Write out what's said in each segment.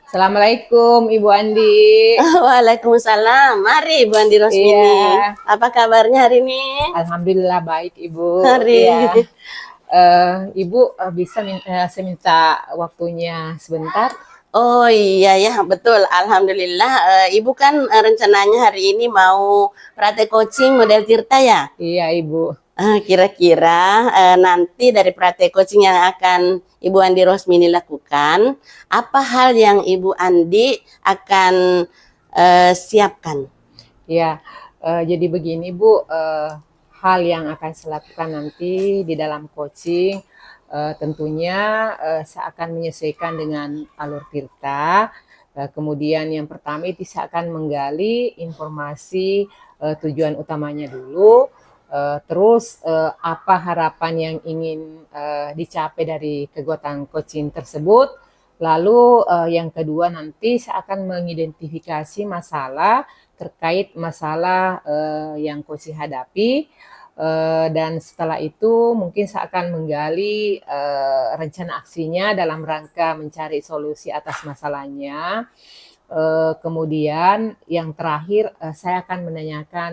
Assalamualaikum Ibu Andi. Waalaikumsalam. Mari Bu Andi Iya, Rosmini. Apa kabarnya hari ini? Alhamdulillah baik Ibu. Iya, Hari. Ibu saya minta waktunya sebentar. Oh iya ya, betul. Alhamdulillah. Ibu kan rencananya hari ini mau praktek coaching model Tirta ya? Iya Ibu. Kira-kira nanti dari praktek coaching yang akan Ibu Andi Rosmini lakukan, apa hal yang Ibu Andi akan siapkan? Iya, jadi begini Bu, hal yang akan saya lakukan nanti di dalam coaching, tentunya saya akan menyesuaikan dengan alur Tirta. Kemudian yang pertama itu saya akan menggali informasi tujuan utamanya dulu, terus apa harapan yang ingin dicapai dari kegiatan coaching tersebut. Lalu yang kedua nanti saya akan mengidentifikasi masalah terkait masalah yang coaching hadapi. Dan setelah itu mungkin saya akan menggali rencana aksinya dalam rangka mencari solusi atas masalahnya. Kemudian yang terakhir saya akan menanyakan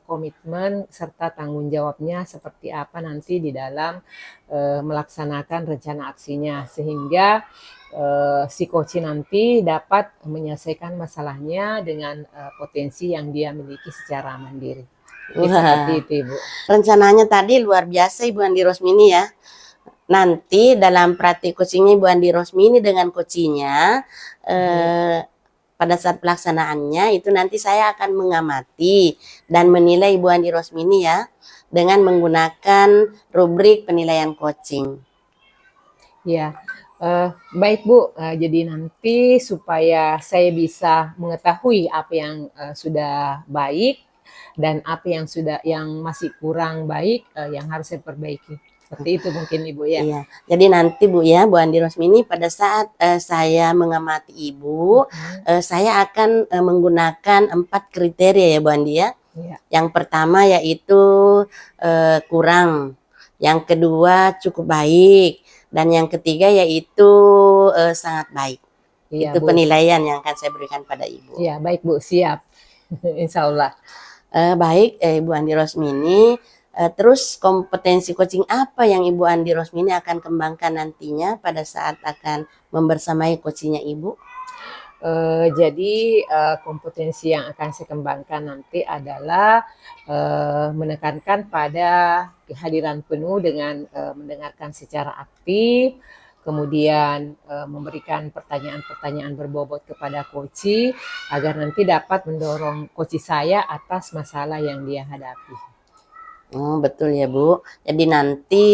komitmen serta tanggung jawabnya seperti apa nanti di dalam melaksanakan rencana aksinya, sehingga si coach nanti dapat menyelesaikan masalahnya dengan potensi yang dia miliki secara mandiri. Seperti Wah, itu Ibu. rencananya tadi luar biasa Ibu Andi Rosmini ya. Nanti dalam praktik coachingnya Ibu Andi Rosmini dengan coachingnya, pada saat pelaksanaannya itu nanti saya akan mengamati dan menilai Ibu Andi Rosmini ya dengan menggunakan rubrik penilaian coaching. Ya, baik Bu. Jadi nanti supaya saya bisa mengetahui apa yang sudah baik dan apa yang masih kurang baik, yang harus saya perbaiki. Seperti itu mungkin Ibu ya. Iya, jadi nanti Bu ya, Bu Andi Rosmini pada saat saya mengamati Ibu, saya akan menggunakan 4 kriteria ya Bu Andi ya. Iya, Yang pertama yaitu kurang, yang kedua cukup baik, dan yang ketiga yaitu sangat baik. iya Itu Bu. penilaian yang akan saya berikan pada Ibu. Iya, baik Bu, siap. Insya Allah. Baik, Ibu Andi Rosmini. Terus kompetensi coaching apa yang Ibu Andi Rosmini akan kembangkan nantinya pada saat akan membersamai coachingnya Ibu? Jadi kompetensi yang akan saya kembangkan nanti adalah menekankan pada kehadiran penuh dengan mendengarkan secara aktif, kemudian memberikan pertanyaan-pertanyaan berbobot kepada coach agar nanti dapat mendorong coach saya atas masalah yang dia hadapi. Oh, betul ya Bu. Jadi nanti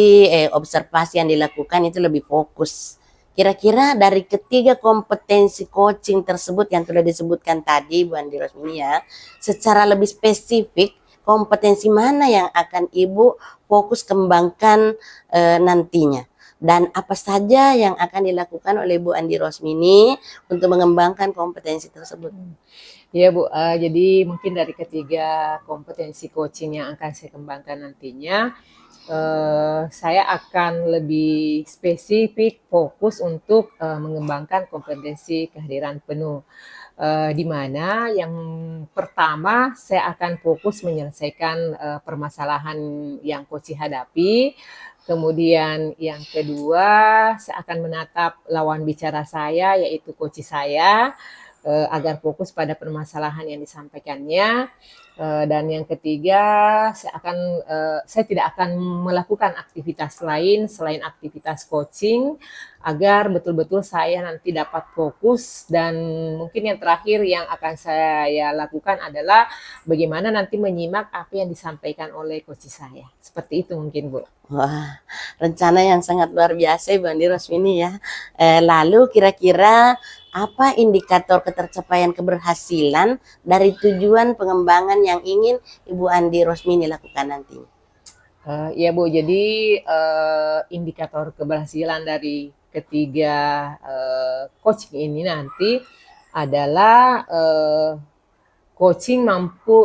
observasi yang dilakukan itu lebih fokus. Kira-kira dari ketiga kompetensi coaching tersebut yang sudah disebutkan tadi Bu Andi Rosmini ya, secara lebih spesifik kompetensi mana yang akan Ibu fokus kembangkan nantinya? Dan apa saja yang akan dilakukan oleh Bu Andi Rosmini untuk mengembangkan kompetensi tersebut? Iya Bu, jadi mungkin dari ketiga kompetensi coaching yang akan saya kembangkan nantinya, saya akan lebih spesifik fokus untuk mengembangkan kompetensi kehadiran penuh. Di mana yang pertama saya akan fokus menyelesaikan permasalahan yang coach hadapi. Kemudian yang kedua saya akan menatap lawan bicara saya yaitu coach saya agar fokus pada permasalahan yang disampaikannya. Dan yang ketiga, saya tidak akan melakukan aktivitas lain selain aktivitas coaching agar betul-betul saya nanti dapat fokus. Dan mungkin yang terakhir yang akan saya lakukan adalah bagaimana nanti menyimak apa yang disampaikan oleh coach saya. Seperti itu mungkin Bu. Wah, rencana yang sangat luar biasa Ibu Andi Rosmini ya. Lalu kira-kira apa indikator ketercapaian keberhasilan dari tujuan pengembangan yang ingin Ibu Andi Rosmini lakukan nanti? Ya Bu, jadi indikator keberhasilan dari ketiga coaching ini nanti adalah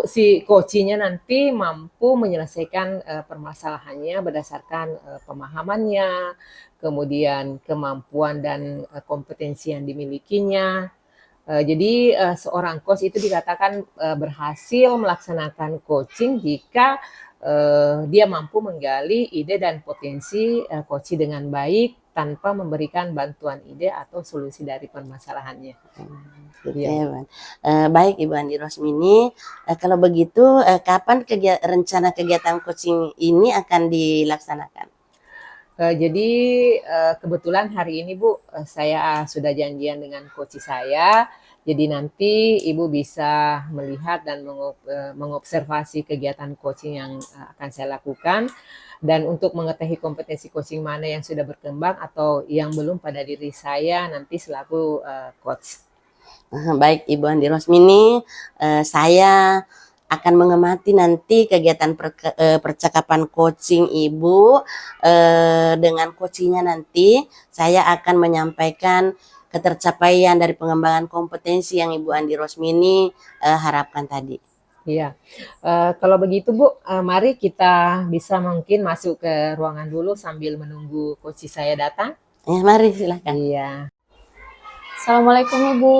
si coachingnya nanti mampu menyelesaikan permasalahannya berdasarkan pemahamannya, kemudian kemampuan dan kompetensi yang dimilikinya, Jadi seorang coach itu dikatakan berhasil melaksanakan coaching jika dia mampu menggali ide dan potensi coaching dengan baik tanpa memberikan bantuan ide atau solusi dari permasalahannya. Gitu Iya. ya, Bang. Baik Ibu Andi Rosmini, kalau begitu kapan rencana kegiatan coaching ini akan dilaksanakan? Jadi kebetulan hari ini Bu, saya sudah janjian dengan coach saya. Jadi nanti Ibu bisa melihat dan mengobservasi kegiatan coaching yang akan saya lakukan. Dan untuk mengetahui kompetensi coaching mana yang sudah berkembang atau yang belum pada diri saya nanti selaku coach. Baik Ibu Andi Rosmini, saya akan mengamati nanti kegiatan percakapan coaching Ibu. Dengan coachingnya nanti saya akan menyampaikan ketercapaian dari pengembangan kompetensi yang Ibu Andi Rosmini harapkan tadi. Iya, kalau begitu Bu, mari kita bisa mungkin masuk ke ruangan dulu sambil menunggu coach saya datang. Ya, mari silakan. Iya. Assalamualaikum Ibu.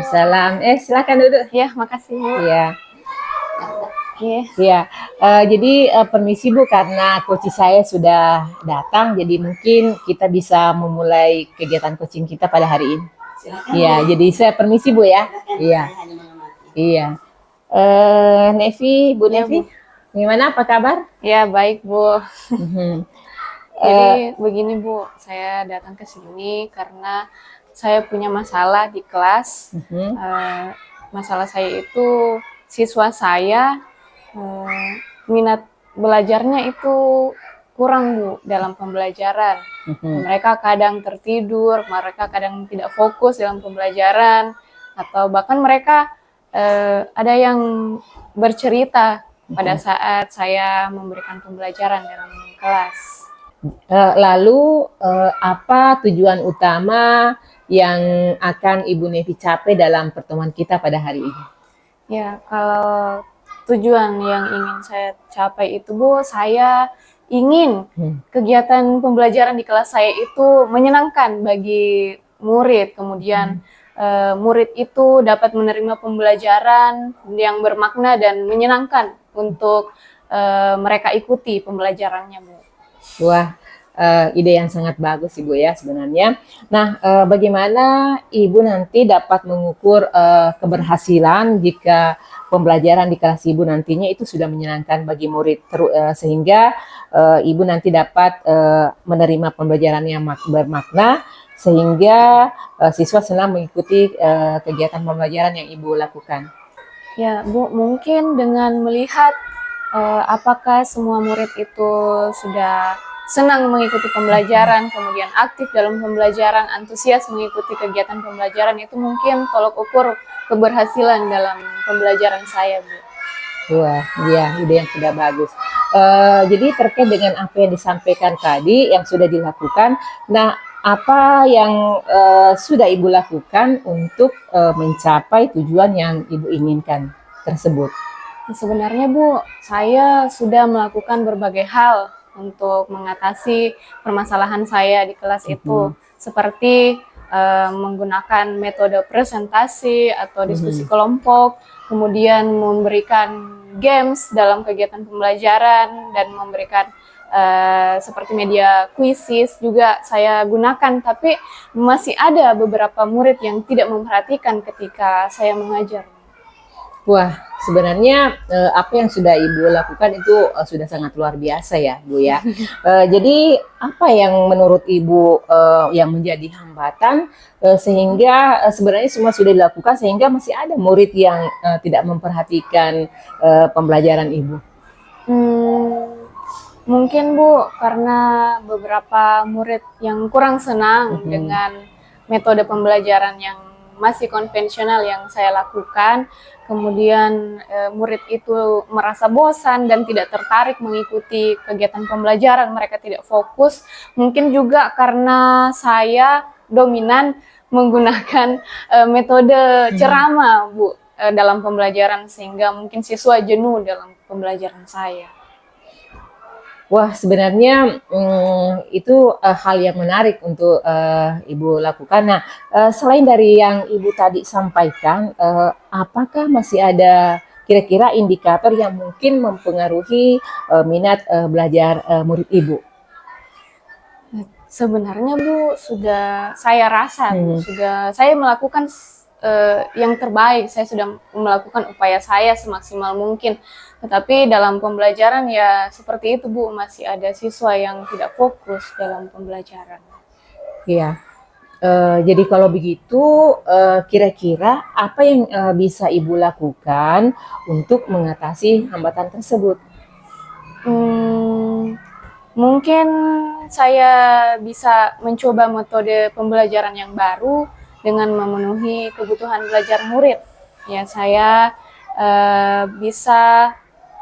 Salam. Silakan duduk. Ya, makasih Bu. Iya. Iya. Iya. Jadi permisi Bu, karena coach saya sudah datang, jadi mungkin kita bisa memulai kegiatan coaching kita pada hari ini. Silakan. Iya, jadi saya permisi Bu ya. Silakan, Iya. saya hanya mengamati. Iya. Nevi, Bu Ya, Nevi, Bu. gimana? Apa kabar? Ya, baik Bu. Mhm. Jadi begini Bu, saya datang ke sini karena saya punya masalah di kelas. Mhm. Masalah saya itu siswa saya minat belajarnya itu kurang Bu dalam pembelajaran. Mhm. Mereka kadang tertidur, mereka kadang tidak fokus dalam pembelajaran, atau bahkan mereka ada yang bercerita pada saat saya memberikan pembelajaran dalam kelas. Lalu apa tujuan utama yang akan Ibu Nevi capai dalam pertemuan kita pada hari ini? Ya, kalau tujuan yang ingin saya capai itu Bu, saya ingin kegiatan pembelajaran di kelas saya itu menyenangkan bagi murid, kemudian murid itu dapat menerima pembelajaran yang bermakna dan menyenangkan untuk mereka ikuti pembelajarannya Bu. Wah, ide yang sangat bagus Ibu ya sebenarnya. Nah, bagaimana Ibu nanti dapat mengukur keberhasilan jika pembelajaran di kelas Ibu nantinya itu sudah menyenangkan bagi murid, sehingga Ibu nanti dapat menerima pembelajaran yang bermakna, sehingga siswa senang mengikuti kegiatan pembelajaran yang Ibu lakukan. Ya Bu, mungkin dengan melihat apakah semua murid itu sudah senang mengikuti pembelajaran, kemudian aktif dalam pembelajaran, antusias mengikuti kegiatan pembelajaran, itu mungkin tolok ukur keberhasilan dalam pembelajaran saya, Bu. Wah, iya, ide yang sudah bagus. Jadi terkait dengan apa yang disampaikan tadi, yang sudah dilakukan, nah apa yang sudah Ibu lakukan untuk mencapai tujuan yang Ibu inginkan tersebut? Sebenarnya Bu, saya sudah melakukan berbagai hal untuk mengatasi permasalahan saya di kelas itu, seperti menggunakan metode presentasi atau diskusi kelompok, kemudian memberikan games dalam kegiatan pembelajaran, dan memberikan seperti media kuisis juga saya gunakan, tapi masih ada beberapa murid yang tidak memperhatikan ketika saya mengajar. Wah, sebenarnya apa yang sudah Ibu lakukan itu sudah sangat luar biasa ya, Bu ya. Jadi apa yang menurut Ibu yang menjadi hambatan sehingga sebenarnya semua sudah dilakukan sehingga masih ada murid yang tidak memperhatikan pembelajaran Ibu? Mungkin Bu, karena beberapa murid yang kurang senang dengan metode pembelajaran yang masih konvensional yang saya lakukan, kemudian murid itu merasa bosan dan tidak tertarik mengikuti kegiatan pembelajaran, mereka tidak fokus. Mungkin juga karena saya dominan menggunakan metode ceramah Bu dalam pembelajaran, sehingga mungkin siswa jenuh dalam pembelajaran saya. Wah, sebenarnya itu hal yang menarik untuk Ibu lakukan. Nah, selain dari yang Ibu tadi sampaikan, apakah masih ada kira-kira indikator yang mungkin mempengaruhi minat belajar murid Ibu? Sebenarnya Bu, sudah saya rasa Bu, Hmm. sudah saya melakukan yang terbaik. Saya sudah melakukan upaya saya semaksimal mungkin. Tetapi dalam pembelajaran ya seperti itu Bu, masih ada siswa yang tidak fokus dalam pembelajaran. Iya. Jadi kalau begitu, kira-kira apa yang bisa Ibu lakukan untuk mengatasi hambatan tersebut? Mungkin saya bisa mencoba metode pembelajaran yang baru dengan memenuhi kebutuhan belajar murid. Ya, saya bisa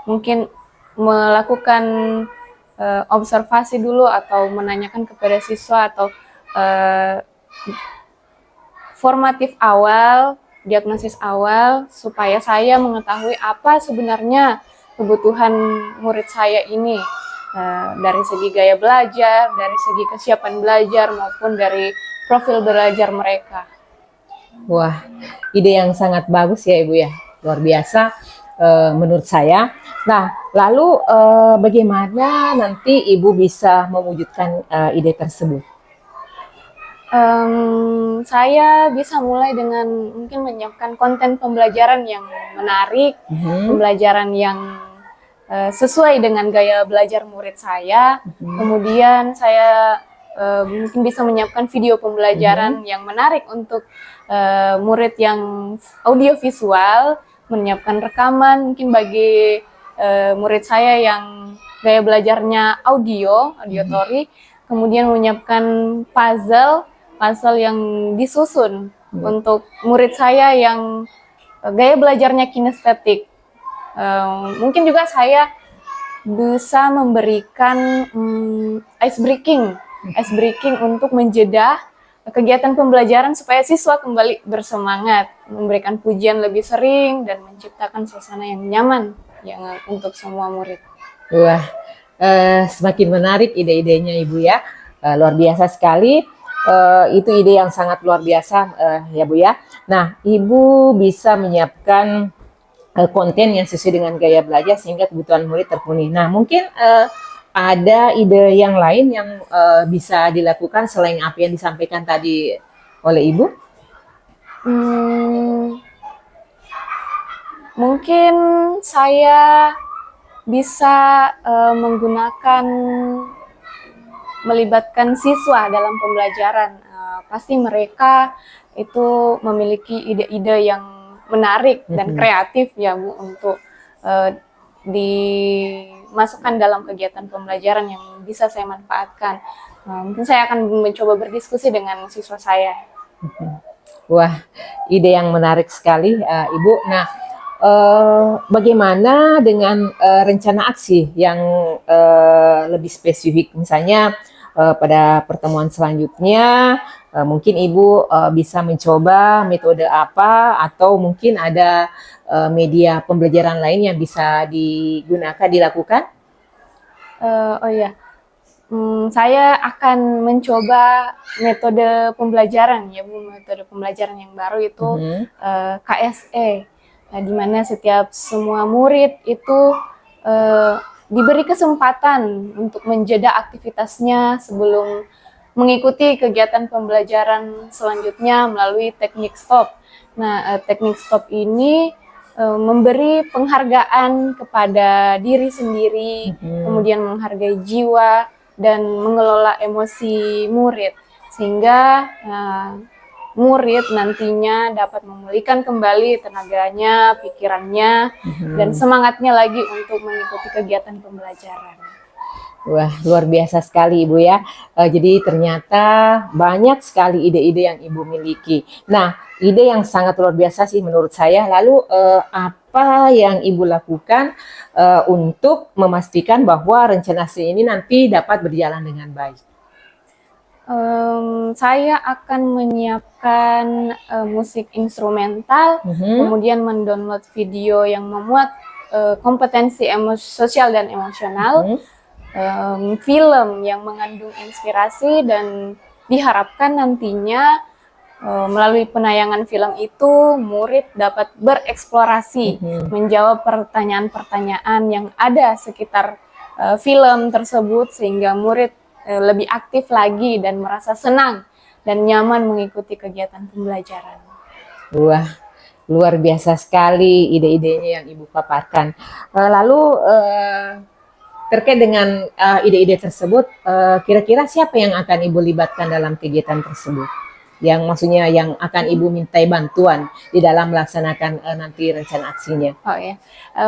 mungkin melakukan observasi dulu atau menanyakan kepada siswa atau formatif awal, diagnosis awal, supaya saya mengetahui apa sebenarnya kebutuhan murid saya ini, dari segi gaya belajar, dari segi kesiapan belajar, maupun dari profil belajar mereka. Wah, ide yang sangat bagus ya Ibu ya, luar biasa menurut saya. Nah, lalu bagaimana nanti Ibu bisa mewujudkan ide tersebut? Saya bisa mulai dengan mungkin menyiapkan konten pembelajaran yang menarik, pembelajaran yang sesuai dengan gaya belajar murid saya. Kemudian saya mungkin bisa menyiapkan video pembelajaran yang menarik untuk murid yang audiovisual, menyiapkan rekaman mungkin bagi murid saya yang gaya belajarnya audiotori, kemudian menyiapkan puzzle yang disusun untuk murid saya yang gaya belajarnya kinestetik. Mungkin juga saya bisa memberikan ice breaking untuk menjeda kegiatan pembelajaran supaya siswa kembali bersemangat, memberikan pujian lebih sering, dan menciptakan suasana yang nyaman untuk semua murid. Wah, semakin menarik ide-idenya Ibu ya, luar biasa sekali. Itu ide yang sangat luar biasa ya Bu ya. Nah, Ibu bisa menyiapkan konten yang sesuai dengan gaya belajar sehingga kebutuhan murid terpenuhi. Nah, mungkin ada ide yang lain yang bisa dilakukan selain apa yang disampaikan tadi oleh Ibu? Mungkin saya bisa melibatkan siswa dalam pembelajaran. Pasti mereka itu memiliki ide-ide yang menarik dan kreatif ya Bu, untuk dimasukkan dalam kegiatan pembelajaran yang bisa saya manfaatkan. Mungkin saya akan mencoba berdiskusi dengan siswa saya. Wah, ide yang menarik sekali Ibu. Nah, bagaimana dengan rencana aksi yang lebih spesifik? Misalnya pada pertemuan selanjutnya mungkin Ibu bisa mencoba metode apa, atau mungkin ada media pembelajaran lain yang bisa dilakukan? Oh iya, saya akan mencoba metode pembelajaran ya Bu, metode pembelajaran yang baru itu KSE, di mana setiap semua murid itu diberi kesempatan untuk menjeda aktivitasnya sebelum mengikuti kegiatan pembelajaran selanjutnya melalui teknik stop. Nah, teknik stop ini memberi penghargaan kepada diri sendiri, kemudian menghargai jiwa dan mengelola emosi murid, sehingga murid nantinya dapat memulihkan kembali tenaganya, pikirannya, dan semangatnya lagi untuk mengikuti kegiatan pembelajaran. Wah, luar biasa sekali Ibu ya. Jadi ternyata banyak sekali ide-ide yang Ibu miliki. Nah, ide yang sangat luar biasa sih menurut saya. Lalu apa yang Ibu lakukan untuk memastikan bahwa rencana studi ini nanti dapat berjalan dengan baik? Saya akan menyiapkan musik instrumental, kemudian mendownload video yang memuat kompetensi sosial dan emosional, film yang mengandung inspirasi, dan diharapkan nantinya melalui penayangan film itu murid dapat bereksplorasi, menjawab pertanyaan-pertanyaan yang ada sekitar film tersebut, sehingga murid lebih aktif lagi dan merasa senang dan nyaman mengikuti kegiatan pembelajaran. Wah, luar biasa sekali ide-idenya yang Ibu paparkan. Lalu terkait dengan ide-ide tersebut, kira-kira siapa yang akan Ibu libatkan dalam kegiatan tersebut? Yang maksudnya yang akan Ibu mintai bantuan di dalam melaksanakan nanti rencana aksinya. Oh ya,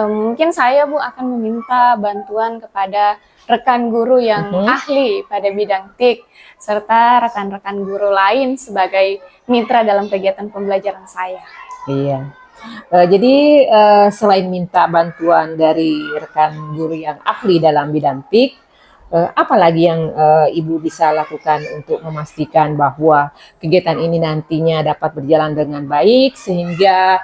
mungkin saya Bu akan meminta bantuan kepada rekan guru yang ahli pada bidang TIK, serta rekan-rekan guru lain sebagai mitra dalam kegiatan pembelajaran saya. Iya. Jadi selain minta bantuan dari rekan guru yang ahli dalam bidang TIK, apa lagi yang Ibu bisa lakukan untuk memastikan bahwa kegiatan ini nantinya dapat berjalan dengan baik sehingga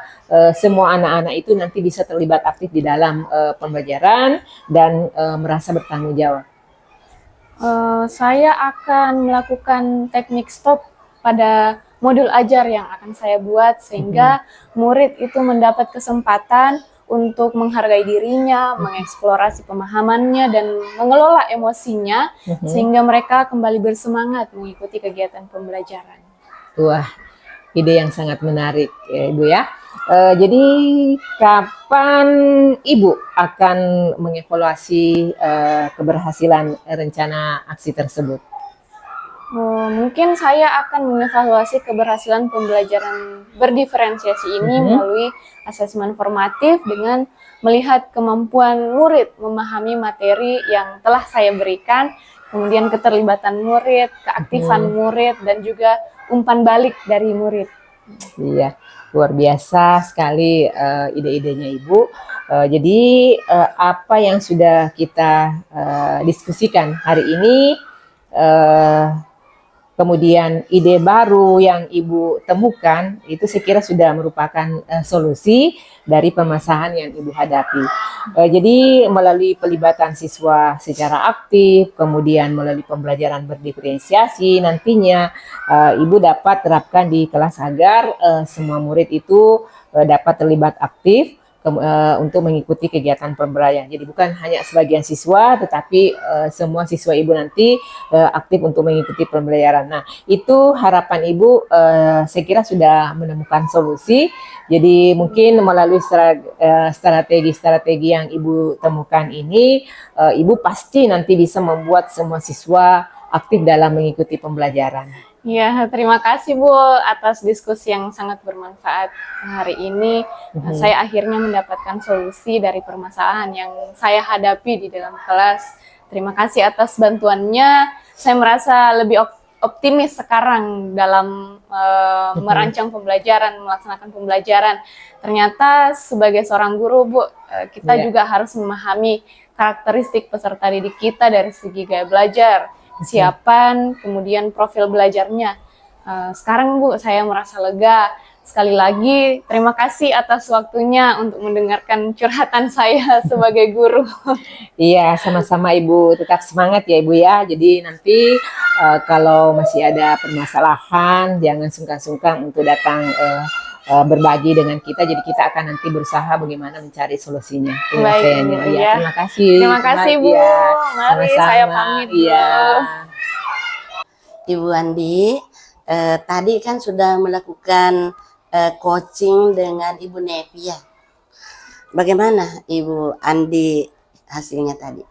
semua anak-anak itu nanti bisa terlibat aktif di dalam pembelajaran dan merasa bertanggung jawab? Saya akan melakukan teknik stop pada modul ajar yang akan saya buat, sehingga murid itu mendapat kesempatan untuk menghargai dirinya, mengeksplorasi pemahamannya, dan mengelola emosinya, sehingga mereka kembali bersemangat mengikuti kegiatan pembelajaran. Wah, ide yang sangat menarik ya Ibu ya. Jadi kapan Ibu akan mengevaluasi keberhasilan rencana aksi tersebut? Mungkin saya akan mengevaluasi keberhasilan pembelajaran berdiferensiasi ini melalui asesmen formatif dengan melihat kemampuan murid memahami materi yang telah saya berikan, kemudian keterlibatan murid, keaktifan murid, dan juga umpan balik dari murid. Iya, luar biasa sekali ide-idenya Ibu. Jadi apa yang sudah kita diskusikan hari ini, kemudian ide baru yang Ibu temukan, itu saya kira sudah merupakan solusi dari permasalahan yang Ibu hadapi. Jadi melalui pelibatan siswa secara aktif, kemudian melalui pembelajaran berdiferensiasi, nantinya Ibu dapat terapkan di kelas agar semua murid itu dapat terlibat aktif untuk mengikuti kegiatan pembelajaran. Jadi bukan hanya sebagian siswa, tetapi semua siswa Ibu nanti aktif untuk mengikuti pembelajaran. Nah, itu harapan Ibu saya kira sudah menemukan solusi. Jadi mungkin melalui strategi-strategi yang Ibu temukan ini, Ibu pasti nanti bisa membuat semua siswa aktif dalam mengikuti pembelajaran. Ya, terima kasih Bu atas diskusi yang sangat bermanfaat hari ini. Saya akhirnya mendapatkan solusi dari permasalahan yang saya hadapi di dalam kelas. Terima kasih atas bantuannya. Saya merasa lebih optimis sekarang dalam merancang pembelajaran, melaksanakan pembelajaran. Ternyata sebagai seorang guru Bu, kita juga harus memahami karakteristik peserta didik kita dari segi gaya belajar, kesiapan, kemudian profil belajarnya. Sekarang Bu, saya merasa lega. Sekali lagi, terima kasih atas waktunya untuk mendengarkan curhatan saya sebagai guru. Iya, sama-sama Ibu. Tetap semangat ya Ibu ya. Jadi nanti kalau masih ada permasalahan, jangan sungkan-sungkan untuk datang berbagi dengan kita. Jadi kita akan nanti berusaha bagaimana mencari solusinya. Baik, Bu, ya. Terima kasih. Terima kasih Bu. Ya. Mari Sama-sama. saya pamit. Iya. Ibu Andi, tadi kan sudah melakukan coaching dengan Ibu Nevi ya. Bagaimana Ibu Andi hasilnya tadi?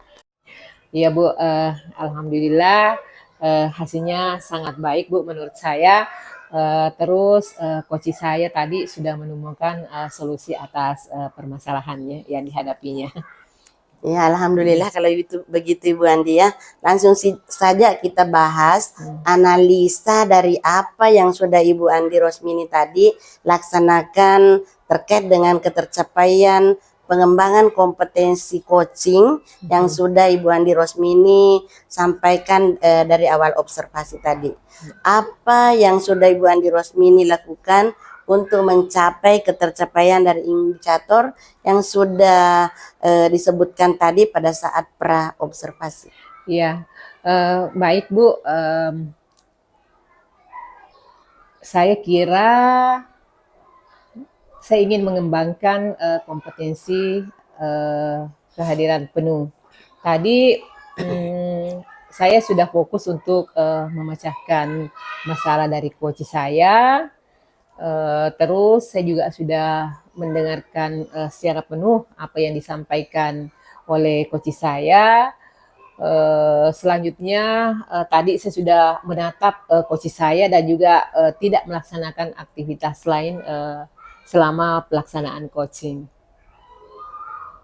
Iya Bu, alhamdulillah hasilnya sangat baik Bu menurut saya. Terus coach saya tadi sudah menemukan solusi atas permasalahannya yang dihadapinya. Ya, alhamdulillah kalau itu begitu Ibu Andi ya. Langsung saja kita bahas analisa dari apa yang sudah Ibu Andi Rosmini tadi laksanakan terkait dengan ketercapaian pengembangan kompetensi coaching yang sudah Ibu Andi Rosmini sampaikan dari awal observasi tadi. Apa yang sudah Ibu Andi Rosmini lakukan untuk mencapai ketercapaian dari indikator yang sudah disebutkan tadi pada saat pra observasi. Ya, baik Bu. Saya kira saya ingin mengembangkan kompetensi kehadiran penuh. Tadi saya sudah fokus untuk memecahkan masalah dari coach saya. Terus saya juga sudah mendengarkan secara penuh apa yang disampaikan oleh coach saya. Selanjutnya tadi saya sudah menatap coach saya dan juga tidak melaksanakan aktivitas lain selama pelaksanaan coaching.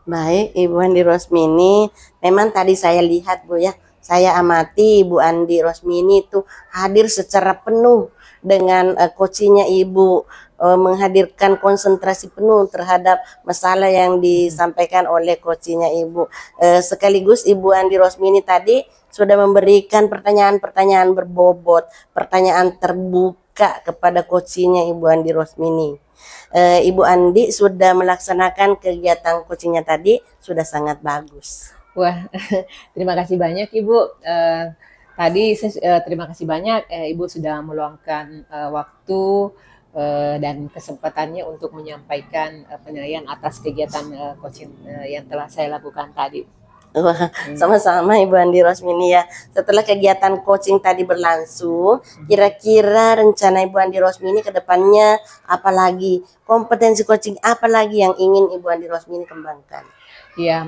Baik, Ibu Andi Rosmini, memang tadi saya lihat Bu ya, saya amati Ibu Andi Rosmini itu hadir secara penuh dengan coachingnya Ibu, menghadirkan konsentrasi penuh terhadap masalah yang disampaikan oleh coachingnya Ibu. Sekaligus Ibu Andi Rosmini tadi sudah memberikan pertanyaan-pertanyaan berbobot, pertanyaan terbuka kepada coachingnya Ibu Andi Rosmini. Ibu Andi sudah melaksanakan kegiatan coachingnya tadi sudah sangat bagus. Wah, terima kasih banyak Ibu. Tadi saya terima kasih banyak Ibu sudah meluangkan waktu dan kesempatannya untuk menyampaikan penilaian atas kegiatan coaching yang telah saya lakukan tadi. Wah, sama-sama Ibu Andi Rosmini ya. Setelah kegiatan coaching tadi berlangsung, kira-kira rencana Ibu Andi Rosmini ke depannya apa lagi? Kompetensi coaching apa lagi yang ingin Ibu Andi Rosmini kembangkan? Ya,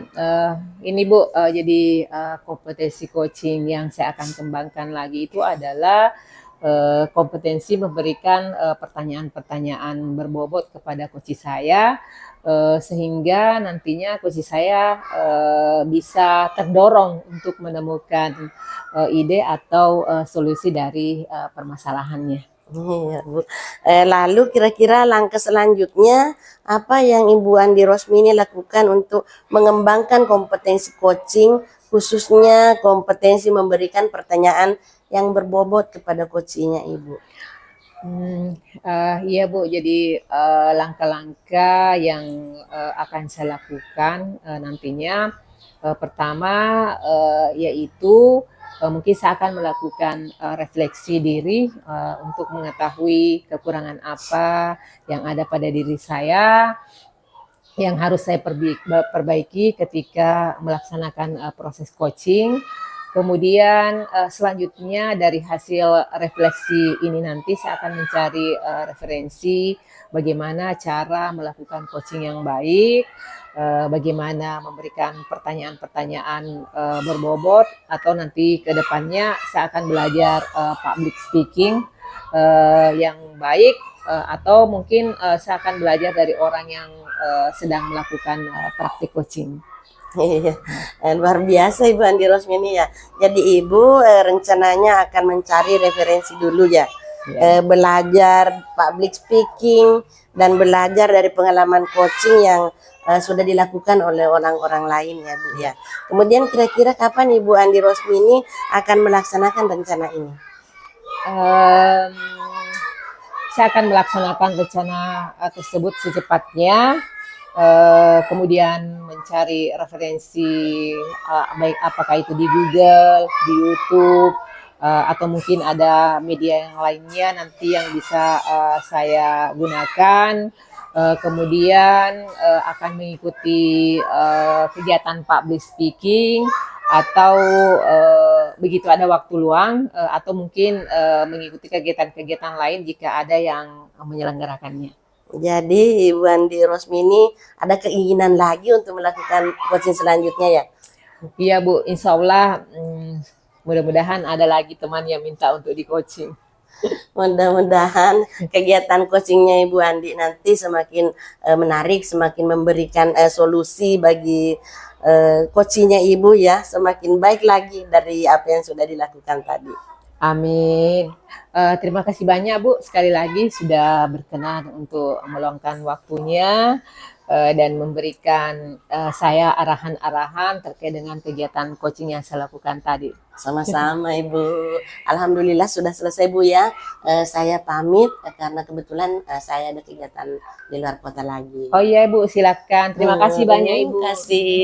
ini Bu, jadi kompetensi coaching yang saya akan kembangkan lagi itu adalah kompetensi memberikan pertanyaan-pertanyaan berbobot kepada coach saya, sehingga nantinya coach saya bisa terdorong untuk menemukan ide atau solusi dari permasalahannya. Iya, Bu. Lalu kira-kira langkah selanjutnya apa yang Ibu Andi Rosmini lakukan untuk mengembangkan kompetensi coaching, khususnya kompetensi memberikan pertanyaan yang berbobot kepada coachingnya Ibu? Iya Bu, jadi langkah-langkah yang akan saya lakukan nantinya pertama yaitu mungkin saya akan melakukan refleksi diri untuk mengetahui kekurangan apa yang ada pada diri saya yang harus saya perbaiki ketika melaksanakan proses coaching. Kemudian selanjutnya dari hasil refleksi ini nanti saya akan mencari referensi bagaimana cara melakukan coaching yang baik, bagaimana memberikan pertanyaan-pertanyaan berbobot, atau nanti ke depannya saya akan belajar public speaking yang baik, atau mungkin saya akan belajar dari orang yang sedang melakukan praktik coaching. Iya, luar biasa Ibu Andi Rosmini ya. Jadi Ibu rencananya akan mencari referensi dulu ya, belajar public speaking dan belajar dari pengalaman coaching yang sudah dilakukan oleh orang-orang lain ya Bu ya. Kemudian kira-kira kapan Ibu Andi Rosmini akan melaksanakan rencana ini? Saya akan melaksanakan rencana tersebut secepatnya. Kemudian mencari referensi baik apakah itu di Google, di YouTube, atau mungkin ada media yang lainnya nanti yang bisa saya gunakan. Kemudian akan mengikuti kegiatan public speaking, atau begitu ada waktu luang, atau mungkin mengikuti kegiatan-kegiatan lain jika ada yang menyelenggarakannya. Jadi Ibu Andi Rosmini ada keinginan lagi untuk melakukan coaching selanjutnya ya? Iya Bu, insya Allah mudah-mudahan ada lagi teman yang minta untuk di coaching. Mudah-mudahan kegiatan coachingnya Ibu Andi nanti semakin menarik, semakin memberikan solusi bagi coachingnya Ibu ya, semakin baik lagi dari apa yang sudah dilakukan tadi. Amin. Terima kasih banyak Bu, sekali lagi sudah berkenan untuk meluangkan waktunya. dan memberikan saya arahan-arahan terkait dengan kegiatan coaching yang saya lakukan tadi. Sama-sama Ibu. Alhamdulillah sudah selesai Bu ya. Saya pamit karena kebetulan saya ada kegiatan di luar kota lagi. Oh iya Ibu, silakan. Terima kasih banyak Ibu. Terima kasih.